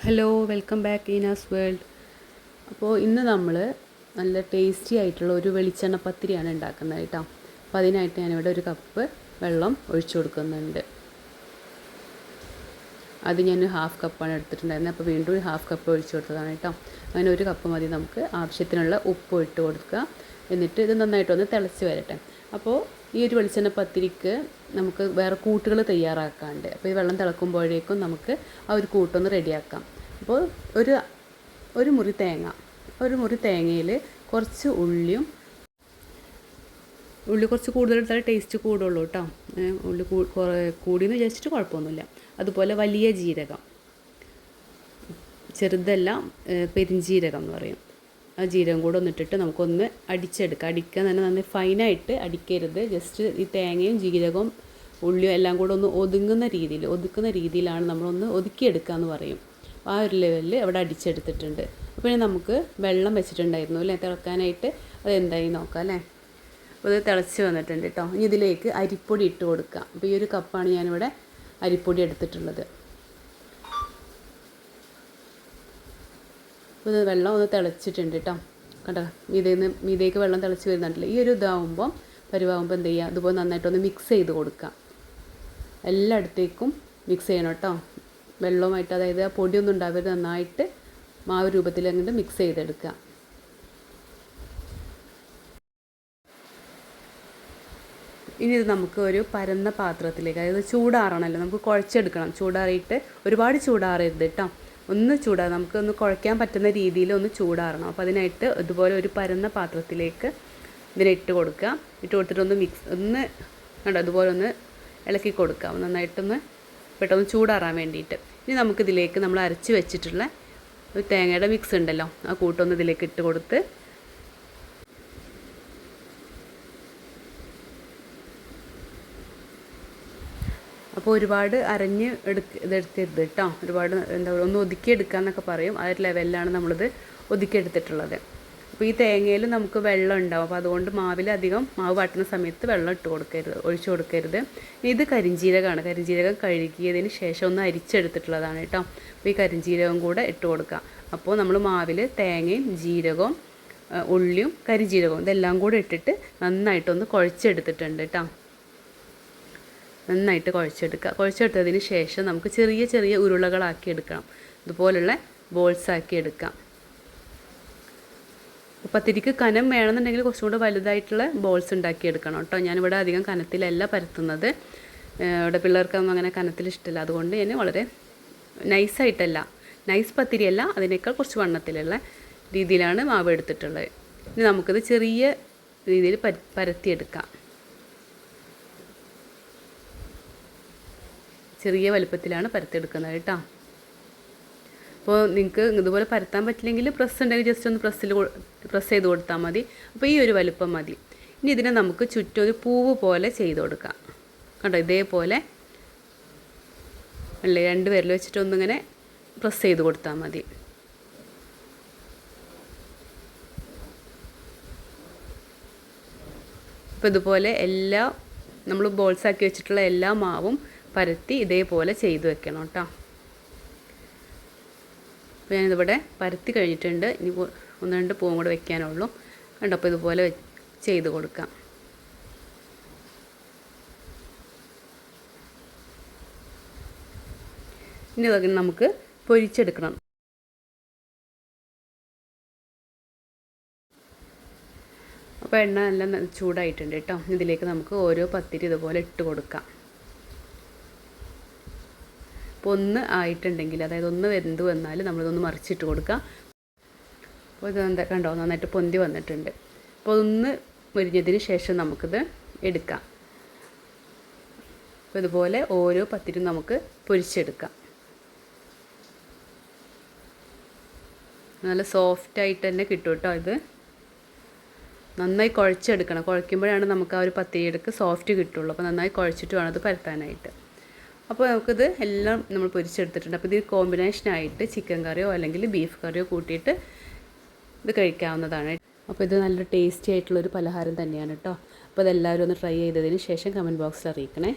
Hello, welcome back Eenas world. അപ്പോൾ ഇന്ന് നമ്മൾ നല്ല ടേസ്റ്റി ആയിട്ടുള്ള ഒരു വെളിച്ചെണ്ണ പത്തിരിയാണ് ഉണ്ടാക്കുന്നത് കേട്ടോ. അപ്പോൾ അതിനായിട്ട് ഞാനിവിടെ ഒരു കപ്പ് വെള്ളം ഒഴിച്ചു കൊടുക്കുന്നുണ്ട്. അത് ഞാൻ ഹാഫ് കപ്പാണ് എടുത്തിട്ടുണ്ടായിരുന്നത്. അപ്പോൾ വീണ്ടും ഒരു ഹാഫ് കപ്പ് ഒഴിച്ചു കൊടുത്തതാണ് കേട്ടോ. അങ്ങനെ ഒരു കപ്പ് മതി. നമുക്ക് ആവശ്യത്തിനുള്ള ഉപ്പ് ഇട്ട് കൊടുക്കുക. എന്നിട്ട് ഇത് നന്നായിട്ടൊന്ന് തിളച്ച് വരട്ടെ. അപ്പോൾ ഈ ഒരു വെളിച്ചെണ്ണ പത്തിരിക്ക് നമുക്ക് വേറെ കൂട്ടുകൾ തയ്യാറാക്കാണ്ട്. അപ്പോൾ ഈ വെള്ളം തിളക്കുമ്പോഴേക്കും നമുക്ക് ആ ഒരു കൂട്ടൊന്ന് റെഡിയാക്കാം. അപ്പോൾ ഒരു മുറി തേങ്ങയിൽ കുറച്ച് ഉള്ളി കുറച്ച് കൂടുതൽ എടുത്താൽ ടേസ്റ്റ് കൂടുള്ളൂ കേട്ടോ. ഉള്ളി കൂടിയെന്ന് വിചാരിച്ചിട്ട് കുഴപ്പമൊന്നുമില്ല. അതുപോലെ വലിയ ജീരകം, ചെറുതല്ല, പെരിഞ്ജീരകം എന്ന് പറയും. ആ ജീരകം കൂടെ ഒന്നിട്ടിട്ട് നമുക്കൊന്ന് അടിച്ചെടുക്കാം. അടിക്കാൻ തന്നെ നന്നായി ഫൈനായിട്ട് അടിക്കരുത്. ജസ്റ്റ് ഈ തേങ്ങയും ജീരകവും ഉള്ളിയും എല്ലാം കൂടെ ഒന്ന് ഒതുക്കുന്ന രീതിയിലാണ് നമ്മളൊന്ന് ഒതുക്കിയെടുക്കുക എന്ന് പറയും. ആ ഒരു ലെവലിൽ അവിടെ അടിച്ചെടുത്തിട്ടുണ്ട്. അപ്പോൾ ഇനി നമുക്ക് വെള്ളം വെച്ചിട്ടുണ്ടായിരുന്നു അല്ലേ തിളക്കാനായിട്ട്. അതെന്തായി നോക്കാം അല്ലേ. അപ്പോൾ ഇത് തിളച്ച് വന്നിട്ടുണ്ട് കേട്ടോ. ഇനി ഇതിലേക്ക് അരിപ്പൊടി ഇട്ട് കൊടുക്കാം. അപ്പോൾ ഈ ഒരു കപ്പാണ് ഞാനിവിടെ അരിപ്പൊടി എടുത്തിട്ടുള്ളത്. അപ്പോൾ ഇത് വെള്ളം ഒന്ന് തിളച്ചിട്ടുണ്ട് കേട്ടോ. കണ്ടോ, മീതേക്ക് വെള്ളം തിളച്ച് വരുന്നുണ്ടല്ലോ. ഈ ഒരു പരിവാകുമ്പോൾ എന്ത് ചെയ്യുക, അതുപോലെ നന്നായിട്ടൊന്ന് മിക്സ് ചെയ്ത് കൊടുക്കാം. എല്ലായിടത്തേക്കും മിക്സ് ചെയ്യണം കേട്ടോ. വെള്ളവുമായിട്ട്, അതായത് ആ പൊടിയൊന്നും ഉണ്ടാവരുത്. നന്നായിട്ട് മാവ് രൂപത്തിൽ അങ്ങോട്ട് മിക്സ് ചെയ്തെടുക്കുക. ഇനി ഇത് നമുക്ക് ഒരു പരന്ന പാത്രത്തിലേക്ക്, അതായത് ചൂടാറണമല്ലോ, നമുക്ക് കുഴച്ചെടുക്കണം. ചൂടാറിയിട്ട് ഒരുപാട് ചൂടാറരുത് കേട്ടോ. നമുക്കൊന്ന് കുഴയ്ക്കാൻ പറ്റുന്ന രീതിയിൽ ഒന്ന് ചൂടാറണം. അപ്പോൾ അതിനായിട്ട് ഇതുപോലെ ഒരു പരന്ന പാത്രത്തിലേക്ക് ഇതിനെ ഇട്ട് കൊടുക്കുക. ഇട്ട് കൊടുത്തിട്ടൊന്ന് കണ്ടോ, അതുപോലെ ഒന്ന് ഇളക്കി കൊടുക്കാം. നന്നായിട്ടൊന്ന് പെട്ടെന്ന് ചൂടാറാൻ വേണ്ടിയിട്ട്. ഇനി നമുക്കിതിലേക്ക് നമ്മൾ അരച്ച് വെച്ചിട്ടുള്ള ഒരു തേങ്ങയുടെ മിക്സ് ഉണ്ടല്ലോ, ആ കൂട്ടൊന്ന് ഇതിലേക്ക് ഇട്ട് കൊടുത്ത് അപ്പോൾ ഒരുപാട് ഇതെടുക്കരുത് കേട്ടോ. ഒരുപാട് ഒന്ന് ഒതുക്കിയെടുക്കുക എന്നൊക്കെ പറയും. ആ ഒരു ലെവലിലാണ് നമ്മളിത് ഒതുക്കിയെടുത്തിട്ടുള്ളത്. അപ്പോൾ ഈ തേങ്ങയിൽ നമുക്ക് വെള്ളം ഉണ്ടാവും. അപ്പോൾ അതുകൊണ്ട് മാവ് വാട്ടുന്ന സമയത്ത് വെള്ളം ഒഴിച്ചു കൊടുക്കരുത്. ഇത് കരിഞ്ജീരകമാണ്. കരിഞ്ജീരകം കഴുകിയതിന് ശേഷം ഒന്ന് അരിച്ചെടുത്തിട്ടുള്ളതാണ് കേട്ടോ. അപ്പോൾ ഈ കരിഞ്ജീരകം കൂടെ ഇട്ട് കൊടുക്കാം. അപ്പോൾ നമ്മൾ മാവിൽ തേങ്ങയും ജീരകവും ഉള്ളിയും കരിഞ്ജീരകവും ഇതെല്ലാം കൂടെ ഇട്ടിട്ട് നന്നായിട്ടൊന്ന് കുഴച്ചെടുത്തിട്ടുണ്ട് കേട്ടോ. നന്നായിട്ട് കുഴച്ചെടുത്തതിന് ശേഷം നമുക്ക് ചെറിയ ചെറിയ ഉരുളകളാക്കി എടുക്കണം. ഇതുപോലുള്ള ബോൾസാക്കി എടുക്കാം. പത്തിരിക്ക് കനം വേണമെന്നുണ്ടെങ്കിൽ കുറച്ചും കൂടെ വലുതായിട്ടുള്ള ബോൾസ് ഉണ്ടാക്കിയെടുക്കണം കേട്ടോ. ഞാനിവിടെ അധികം കനത്തിലല്ല പരത്തുന്നത്. ഇവിടെ പിള്ളേർക്കൊന്നും അങ്ങനെ കനത്തിൽ ഇഷ്ടമില്ല. അതുകൊണ്ട് ഞാൻ വളരെ നൈസ് പത്തിരിയല്ല, അതിനേക്കാൾ കുറച്ച് വണ്ണത്തിലുള്ള രീതിയിലാണ് മാവ് എടുത്തിട്ടുള്ളത്. ഇനി നമുക്കിത് ചെറിയ രീതിയിൽ പരത്തിയെടുക്കാം. ചെറിയ വലുപ്പത്തിലാണ് പരത്തിയെടുക്കുന്നത് കേട്ടോ. അപ്പോൾ നിങ്ങൾക്ക് ഇതുപോലെ പരത്താൻ പറ്റില്ലെങ്കിൽ പ്രസ് ഉണ്ടെങ്കിൽ ജസ്റ്റ് ഒന്ന് പ്രസ് ചെയ്ത് കൊടുത്താൽ മതി. അപ്പോൾ ഈ ഒരു വലുപ്പം മതി. ഇനി ഇതിനെ നമുക്ക് ചുറ്റും ഒരു പൂവ് പോലെ ചെയ്ത് കൊടുക്കാം. കണ്ടോ, ഇതേപോലെ അല്ലേ, രണ്ട് വിരൽ വെച്ചിട്ട് ഒന്നിങ്ങനെ പ്രസ് ചെയ്ത് കൊടുത്താൽ മതി. അപ്പോൾ ഇതുപോലെ നമ്മൾ ബോൾസാക്കി വെച്ചിട്ടുള്ള എല്ലാ മാവും പരത്തി ഇതേപോലെ ചെയ്ത് വെക്കണം കേട്ടോ. അപ്പോൾ ഞാനിതിവിടെ പരത്തി കഴിഞ്ഞിട്ടുണ്ട്. ഇനി 1-2 പൂവും കൂടെ വെക്കാനുള്ളൂ. കണ്ടോ, അപ്പോൾ ഇതുപോലെ ചെയ്ത് കൊടുക്കാം. ഇനി ഇതൊക്കെ നമുക്ക് പൊരിച്ചെടുക്കണം. അപ്പോൾ എണ്ണ നല്ല ചൂടായിട്ടുണ്ട് കേട്ടോ. ഇതിലേക്ക് നമുക്ക് ഓരോ പത്തിരി ഇതുപോലെ ഇട്ട് കൊടുക്കാം. അപ്പോൾ ഒന്ന് ആയിട്ടുണ്ടെങ്കിൽ, അതായത് ഒന്ന് വെന്ത് വന്നാൽ നമ്മളിതൊന്ന് മറിച്ചിട്ട് കൊടുക്കാം. അപ്പോൾ ഇത് കണ്ടോ, നന്നായിട്ട് പൊന്തി വന്നിട്ടുണ്ട്. അപ്പോൾ ഒന്ന് മുരിഞ്ഞതിന് ശേഷം നമുക്കിത് എടുക്കാം. അപ്പോൾ ഇതുപോലെ ഓരോ പത്തിരും നമുക്ക് പൊരിച്ചെടുക്കാം. നല്ല സോഫ്റ്റായിട്ട് തന്നെ കിട്ടും കേട്ടോ. ഇത് നന്നായി കുഴച്ചെടുക്കണം. കുഴയ്ക്കുമ്പോഴാണ് നമുക്ക് ആ ഒരു പത്തിരിയെടുക്ക് സോഫ്റ്റ് കിട്ടുള്ളൂ. അപ്പോൾ നന്നായി കുഴച്ചിട്ട് വേണം അത് പരത്താനായിട്ട്. അപ്പോൾ നമുക്കിത് എല്ലാം നമ്മൾ പൊരിച്ചെടുത്തിട്ടുണ്ട്. അപ്പോൾ ഇത് കോമ്പിനേഷനായിട്ട് ചിക്കൻ കറിയോ അല്ലെങ്കിൽ ബീഫ് കറിയോ കൂട്ടിയിട്ട് ഇത് കഴിക്കാവുന്നതാണ്. അപ്പോൾ ഇത് നല്ല ടേസ്റ്റി ആയിട്ടുള്ളൊരു പലഹാരം തന്നെയാണ് കേട്ടോ. അപ്പോൾ അതെല്ലാവരും ഒന്ന് ട്രൈ ചെയ്തതിന് ശേഷം കമൻറ്റ് ബോക്സിൽ അറിയിക്കണേ.